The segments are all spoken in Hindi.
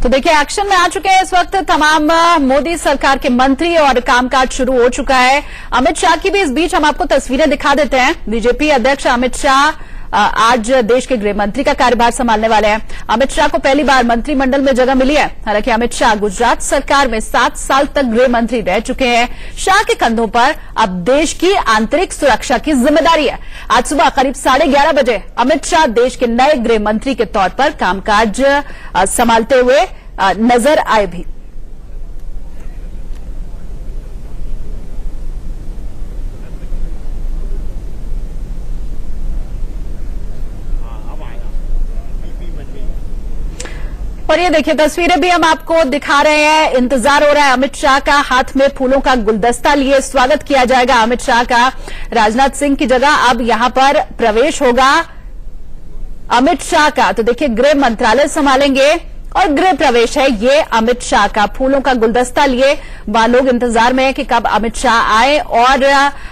तो देखिए, एक्शन में आ चुके हैं इस वक्त तमाम मोदी सरकार के मंत्री और कामकाज शुरू हो चुका है। अमित शाह की भी इस बीच हम आपको तस्वीरें दिखा देते हैं। बीजेपी अध्यक्ष अमित शाह आज देश के गृह मंत्री का कार्यभार संभालने वाले हैं। अमित शाह को पहली बार मंत्रिमंडल में जगह मिली है। हालांकि अमित शाह गुजरात सरकार में 7 साल तक गृह मंत्री रह चुके हैं। शाह के कंधों पर अब देश की आंतरिक सुरक्षा की जिम्मेदारी है। आज सुबह करीब 11:30 बजे अमित शाह देश के नए गृह मंत्री के तौर पर कामकाज संभालते हुए नजर आए भी। और ये देखिए, तस्वीरें भी हम आपको दिखा रहे हैं। इंतजार हो रहा है अमित शाह का, हाथ में फूलों का गुलदस्ता लिए स्वागत किया जाएगा अमित शाह का। राजनाथ सिंह की जगह अब यहां पर प्रवेश होगा अमित शाह का। तो देखिए, गृह मंत्रालय संभालेंगे और गृह प्रवेश है ये अमित शाह का। फूलों का गुलदस्ता लिए वहां लोग इंतजार में है कि कब अमित शाह आए और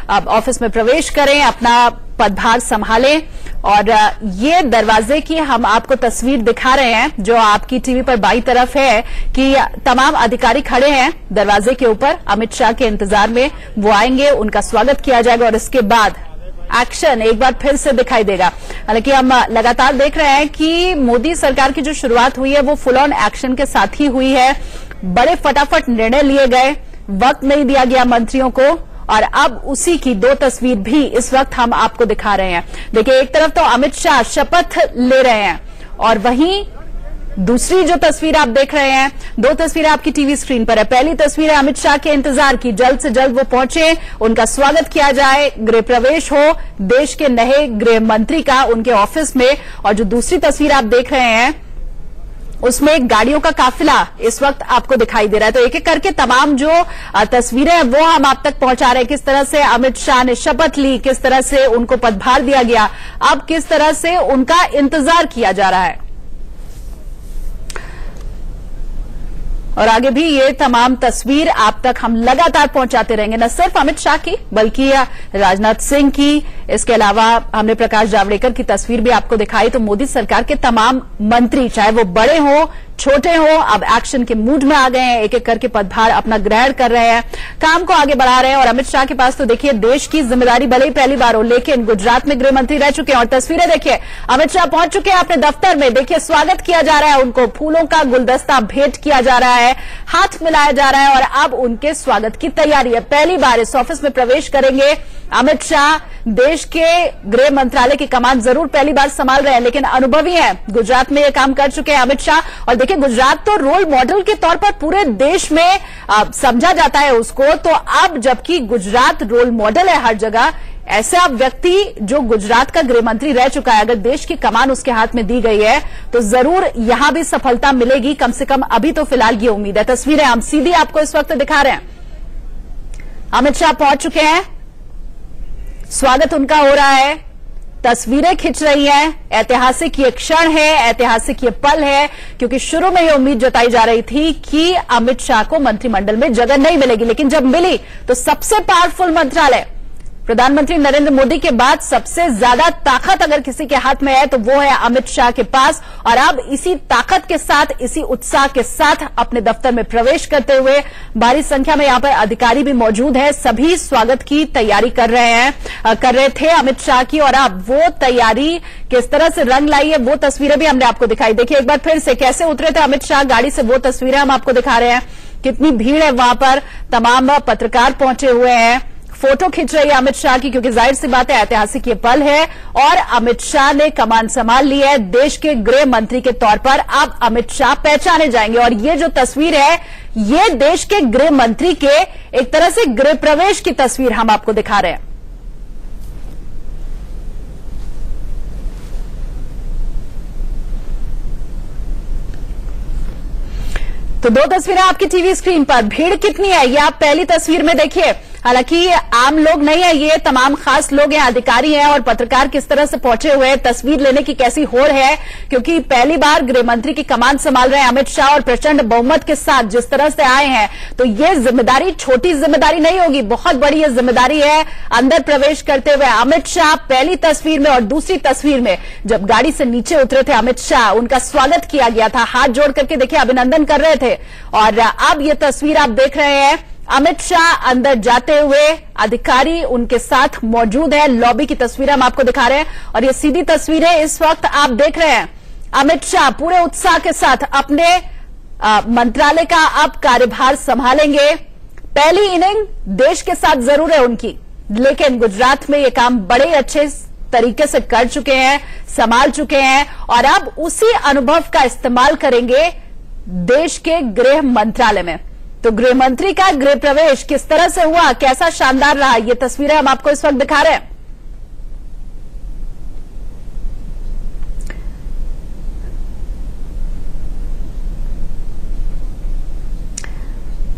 ऑफिस में प्रवेश करें, अपना पदभार संभालें। और ये दरवाजे की हम आपको तस्वीर दिखा रहे हैं जो आपकी टीवी पर बाईं तरफ है कि तमाम अधिकारी खड़े हैं दरवाजे के ऊपर। अमित शाह के इंतजार में वो आएंगे, उनका स्वागत किया जाएगा और इसके बाद एक्शन एक बार फिर से दिखाई देगा। हालांकि हम लगातार देख रहे हैं कि मोदी सरकार की जो शुरुआत हुई है वो फुल ऑन एक्शन के साथ ही हुई है। बड़े फटाफट निर्णय लिए गए, वक्त नहीं दिया गया मंत्रियों को, और अब उसी की 2 तस्वीर भी इस वक्त हम आपको दिखा रहे हैं। देखिए, एक तरफ तो अमित शाह शपथ ले रहे हैं और वहीं दूसरी जो तस्वीर आप देख रहे हैं, 2 तस्वीरें आपकी टीवी स्क्रीन पर है। पहली तस्वीर है अमित शाह के इंतजार की, जल्द से जल्द वो पहुंचे, उनका स्वागत किया जाए, गृह प्रवेश हो देश के नए गृह मंत्री का उनके ऑफिस में। और जो दूसरी तस्वीर आप देख रहे हैं उसमें गाड़ियों का काफिला इस वक्त आपको दिखाई दे रहा है। तो एक एक करके तमाम जो तस्वीरें हैं वो हम आप तक पहुंचा रहे हैं। किस तरह से अमित शाह ने शपथ ली, किस तरह से उनको पदभार दिया गया, अब किस तरह से उनका इंतजार किया जा रहा है। और आगे भी ये तमाम तस्वीर आप तक हम लगातार पहुंचाते रहेंगे, न सिर्फ अमित शाह की बल्कि राजनाथ सिंह की, इसके अलावा हमने प्रकाश जावड़ेकर की तस्वीर भी आपको दिखाई। तो मोदी सरकार के तमाम मंत्री, चाहे वो बड़े हों छोटे हो, अब एक्शन के मूड में आ गए हैं, एक एक करके पदभार अपना ग्रहण कर रहे हैं, काम को आगे बढ़ा रहे हैं। और अमित शाह के पास तो देखिए देश की जिम्मेदारी भले ही पहली बार हो, लेकिन गुजरात में गृह मंत्री रह चुके हैं। और तस्वीरें देखिए, अमित शाह पहुंच चुके हैं अपने दफ्तर में। देखिए, स्वागत किया जा रहा है, उनको फूलों का गुलदस्ता भेंट किया जा रहा है, हाथ मिलाया जा रहा है और अब उनके स्वागत की तैयारी है। पहली बार इस ऑफिस में प्रवेश करेंगे अमित शाह। देश के गृह मंत्रालय की कमान जरूर पहली बार संभाल रहे हैं, लेकिन अनुभवी हैं, गुजरात में ये काम कर चुके हैं अमित शाह। और देखिए, गुजरात तो रोल मॉडल के तौर पर पूरे देश में समझा जाता है उसको। तो अब जबकि गुजरात रोल मॉडल है हर जगह, ऐसे अब व्यक्ति जो गुजरात का गृह मंत्री रह चुका है, अगर देश की कमान उसके हाथ में दी गई है तो जरूर यहां भी सफलता मिलेगी, कम से कम अभी तो फिलहाल ये उम्मीद है। तस्वीरें हम सीधी आपको इस वक्त दिखा रहे हैं। अमित शाह पहुंच चुके हैं, स्वागत उनका हो रहा है, तस्वीरें खिंच रही हैं। ऐतिहासिक ये क्षण है, ऐतिहासिक ये पल है, क्योंकि शुरू में ये उम्मीद जताई जा रही थी कि अमित शाह को मंत्रिमंडल में जगह नहीं मिलेगी, लेकिन जब मिली तो सबसे पावरफुल मंत्रालय, प्रधानमंत्री नरेंद्र मोदी के बाद सबसे ज्यादा ताकत अगर किसी के हाथ में है तो वो है अमित शाह के पास। और अब इसी ताकत के साथ, इसी उत्साह के साथ अपने दफ्तर में प्रवेश करते हुए भारी संख्या में यहां पर अधिकारी भी मौजूद हैं। सभी स्वागत की तैयारी कर रहे थे अमित शाह की। और अब वो तैयारी किस तरह से रंग लाई है वो तस्वीरें भी हमने आपको दिखाई। देखिए एक बार फिर से कैसे उतरे थे अमित शाह गाड़ी से, वो तस्वीरें हम आपको दिखा रहे हैं। कितनी भीड़ है वहां पर, तमाम पत्रकार पहुंचे हुए हैं, फोटो खींच रही है अमित शाह की, क्योंकि जाहिर सी बात है ऐतिहासिक ये पल है और अमित शाह ने कमान संभाल ली है देश के गृह मंत्री के तौर पर। अब अमित शाह पहचाने जाएंगे और ये जो तस्वीर है ये देश के गृह मंत्री के एक तरह से गृह प्रवेश की तस्वीर हम आपको दिखा रहे हैं। तो 2 तस्वीरें आपकी टीवी स्क्रीन पर, भीड़ कितनी है ये आप पहली तस्वीर में देखिए। हालांकि आम लोग नहीं है, ये तमाम खास लोग हैं, अधिकारी हैं और पत्रकार किस तरह से पहुंचे हुए हैं, तस्वीर लेने की कैसी होड़ है, क्योंकि पहली बार गृह मंत्री की कमान संभाल रहे हैं अमित शाह और प्रचंड बहुमत के साथ जिस तरह से आए हैं, तो ये जिम्मेदारी छोटी जिम्मेदारी नहीं होगी, बहुत बड़ी ये जिम्मेदारी है। अंदर प्रवेश करते हुए अमित शाह पहली तस्वीर में और दूसरी तस्वीर में जब गाड़ी से नीचे उतरे थे अमित शाह, उनका स्वागत किया गया था, हाथ जोड़ करके देखिए अभिनंदन कर रहे थे। और अब ये तस्वीर आप देख रहे हैं, अमित शाह अंदर जाते हुए, अधिकारी उनके साथ मौजूद है। लॉबी की तस्वीरें हम आपको दिखा रहे हैं और ये सीधी तस्वीरें इस वक्त आप देख रहे हैं। अमित शाह पूरे उत्साह के साथ अपने मंत्रालय का अब कार्यभार संभालेंगे। पहली इनिंग देश के साथ जरूर है उनकी, लेकिन गुजरात में ये काम बड़े अच्छे तरीके से कर चुके हैं, संभाल चुके हैं और अब उसी अनुभव का इस्तेमाल करेंगे देश के गृह मंत्रालय में। तो गृह मंत्री का गृह प्रवेश किस तरह से हुआ, कैसा शानदार रहा, ये तस्वीरें हम आपको इस वक्त दिखा रहे हैं।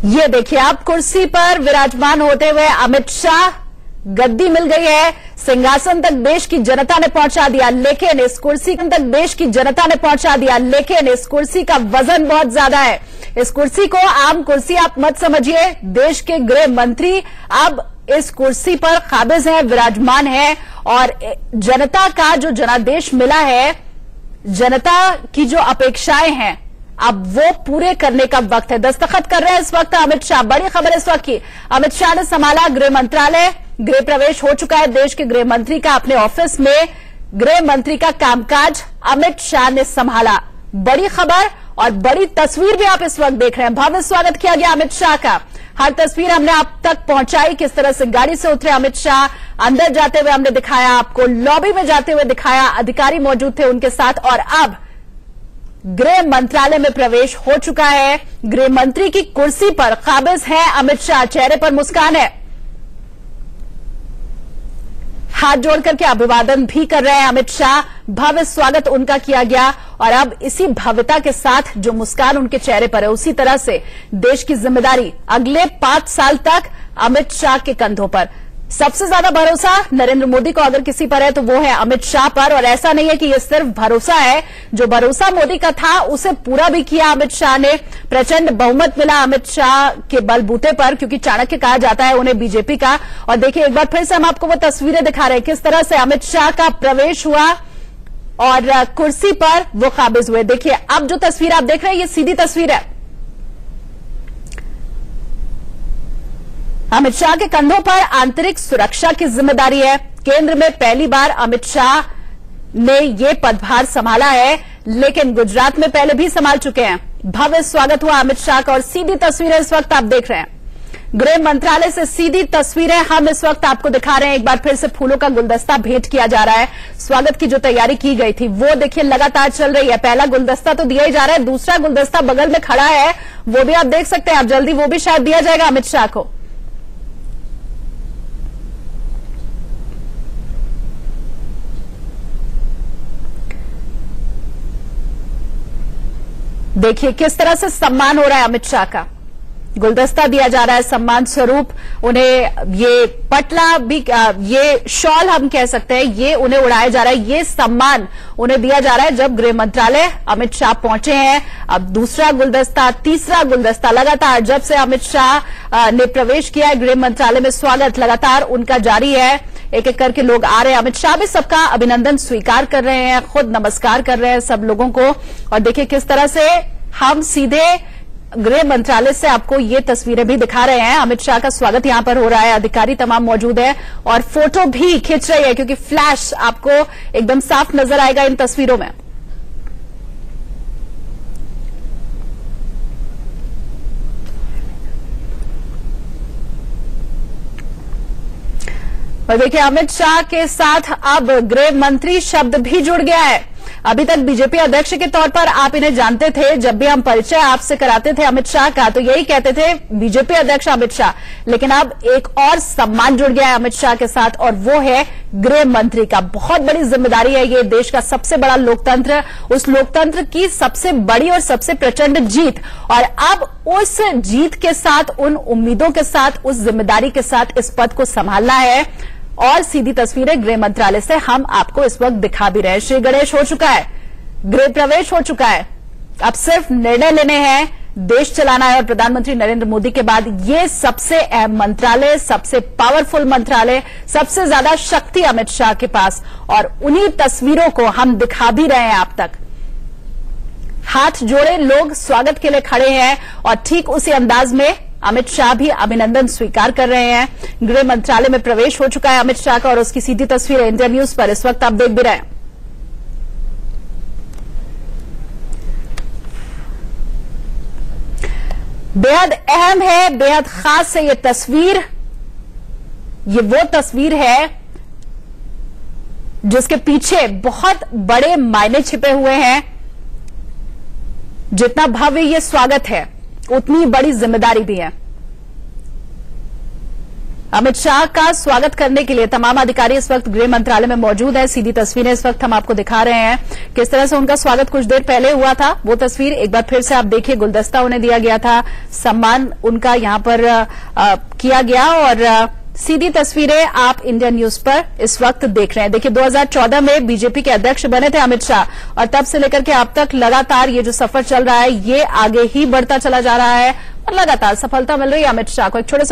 ये देखिए आप कुर्सी पर विराजमान होते हुए अमित शाह, गद्दी मिल गई है, सिंहासन तक देश की जनता ने पहुंचा दिया, लेकिन इस कुर्सी तक देश की जनता ने पहुंचा दिया, लेकिन इस कुर्सी का वजन बहुत ज्यादा है। इस कुर्सी को आम कुर्सी आप मत समझिए, देश के गृह मंत्री अब इस कुर्सी पर काबिज हैं, विराजमान हैं और जनता का जो जनादेश मिला है, जनता की जो अपेक्षाएं हैं, अब वो पूरे करने का वक्त है। दस्तखत कर रहे हैं इस वक्त अमित शाह। बड़ी खबर इस वक्त की, अमित शाह ने संभाला गृह मंत्रालय, गृह प्रवेश हो चुका है देश के गृह मंत्री का। अपने ऑफिस में गृह मंत्री का कामकाज अमित शाह ने संभाला। बड़ी खबर और बड़ी तस्वीर भी आप इस वक्त देख रहे हैं। भव्य स्वागत किया गया अमित शाह का, हर तस्वीर हमने आप तक पहुंचाई, किस तरह से गाड़ी से उतरे अमित शाह, अंदर जाते हुए हमने दिखाया आपको, लॉबी में जाते हुए दिखाया, अधिकारी मौजूद थे उनके साथ और अब गृह मंत्रालय में प्रवेश हो चुका है। गृह मंत्री की कुर्सी पर काबिज है अमित शाह, चेहरे पर मुस्कान है, हाथ जोड़ करके अभिवादन भी कर रहे हैं अमित शाह। भव्य स्वागत उनका किया गया और अब इसी भव्यता के साथ जो मुस्कान उनके चेहरे पर है, उसी तरह से देश की जिम्मेदारी अगले 5 साल तक अमित शाह के कंधों पर। सबसे ज्यादा भरोसा नरेंद्र मोदी को अगर किसी पर है तो वो है अमित शाह पर, और ऐसा नहीं है कि ये सिर्फ भरोसा है, जो भरोसा मोदी का था उसे पूरा भी किया अमित शाह ने। प्रचंड बहुमत मिला अमित शाह के बलबूते पर, क्योंकि चाणक्य कहा जाता है उन्हें बीजेपी का। और देखिए एक बार फिर से हम आपको वो तस्वीरें दिखा रहे हैं, किस तरह से अमित शाह का प्रवेश हुआ और कुर्सी पर वो काबिज हुए। देखिए अब जो तस्वीर आप देख रहे हैं ये सीधी तस्वीर है, अमित शाह के कंधों पर आंतरिक सुरक्षा की जिम्मेदारी है। केंद्र में पहली बार अमित शाह ने ये पदभार संभाला है, लेकिन गुजरात में पहले भी संभाल चुके हैं। भव्य स्वागत हुआ अमित शाह का और सीधी तस्वीरें इस वक्त आप देख रहे हैं। गृह मंत्रालय से सीधी तस्वीरें हम इस वक्त आपको दिखा रहे हैं। एक बार फिर से फूलों का गुलदस्ता भेंट किया जा रहा है। स्वागत की जो तैयारी की गई थी वो देखिए लगातार चल रही है। पहला गुलदस्ता तो दिया ही जा रहा है, दूसरा गुलदस्ता बगल में खड़ा है, वो भी आप देख सकते हैं। आप जल्दी वो भी शायद दिया जाएगा अमित शाह को। देखिए किस तरह से सम्मान हो रहा है अमित शाह का, गुलदस्ता दिया जा रहा है सम्मान स्वरूप उन्हें। ये पटला भी, ये शॉल हम कह सकते हैं, ये उन्हें उड़ाया जा रहा है, ये सम्मान उन्हें दिया जा रहा है जब गृह मंत्रालय अमित शाह पहुंचे हैं। अब दूसरा गुलदस्ता, तीसरा गुलदस्ता, लगातार जब से अमित शाह ने प्रवेश किया है गृह मंत्रालय में, स्वागत लगातार उनका जारी है। एक एक करके लोग आ रहे हैं, अमित शाह भी सबका अभिनंदन स्वीकार कर रहे हैं, खुद नमस्कार कर रहे हैं सब लोगों को। और देखिए किस तरह से हम सीधे गृह मंत्रालय से आपको ये तस्वीरें भी दिखा रहे हैं। अमित शाह का स्वागत यहां पर हो रहा है, अधिकारी तमाम मौजूद है और फोटो भी खींच रही है, क्योंकि फ्लैश आपको एकदम साफ नजर आएगा इन तस्वीरों में। और देखिए अमित शाह के साथ अब गृह मंत्री शब्द भी जुड़ गया है। अभी तक बीजेपी अध्यक्ष के तौर पर आप इन्हें जानते थे। जब भी हम परिचय आपसे कराते थे अमित शाह का, तो यही कहते थे बीजेपी अध्यक्ष अमित शाह। लेकिन अब एक और सम्मान जुड़ गया है अमित शाह के साथ, और वो है गृह मंत्री का। बहुत बड़ी जिम्मेदारी है ये, देश का सबसे बड़ा लोकतंत्र, उस लोकतंत्र की सबसे बड़ी और सबसे प्रचंड जीत। और अब उस जीत के साथ, उन उम्मीदों के साथ, उस जिम्मेदारी के साथ इस पद को संभालना है। और सीधी तस्वीरें गृह मंत्रालय से हम आपको इस वक्त दिखा भी रहे हैं। श्री गणेश हो चुका है, गृह प्रवेश हो चुका है, अब सिर्फ निर्णय लेने हैं, देश चलाना है। और प्रधानमंत्री नरेंद्र मोदी के बाद ये सबसे अहम मंत्रालय, सबसे पावरफुल मंत्रालय, सबसे ज्यादा शक्ति अमित शाह के पास। और उन्हीं तस्वीरों को हम दिखा भी रहे हैं आप तक। हाथ जोड़े लोग स्वागत के लिए खड़े हैं, और ठीक उसी अंदाज में अमित शाह भी अभिनंदन स्वीकार कर रहे हैं। गृह मंत्रालय में प्रवेश हो चुका है अमित शाह का, और उसकी सीधी तस्वीरें इंडिया न्यूज पर इस वक्त आप देख भी रहे हैं। बेहद अहम है, बेहद खास है ये तस्वीर। ये वो तस्वीर है जिसके पीछे बहुत बड़े मायने छिपे हुए हैं। जितना भव्य ये स्वागत है, उतनी बड़ी जिम्मेदारी भी है। अमित शाह का स्वागत करने के लिए तमाम अधिकारी इस वक्त गृह मंत्रालय में मौजूद हैं। सीधी तस्वीरें इस वक्त हम आपको दिखा रहे हैं, किस तरह से उनका स्वागत कुछ देर पहले हुआ था। वो तस्वीर एक बार फिर से आप देखिए, गुलदस्ता उन्हें दिया गया था, सम्मान उनका यहां पर किया गया। और सीधी तस्वीरें आप इंडिया न्यूज पर इस वक्त देख रहे हैं। देखिए, 2014 में बीजेपी के अध्यक्ष बने थे अमित शाह, और तब से लेकर के अब तक लगातार ये जो सफर चल रहा है, ये आगे ही बढ़ता चला जा रहा है, और लगातार सफलता मिल रही है अमित शाह को। एक छोटे से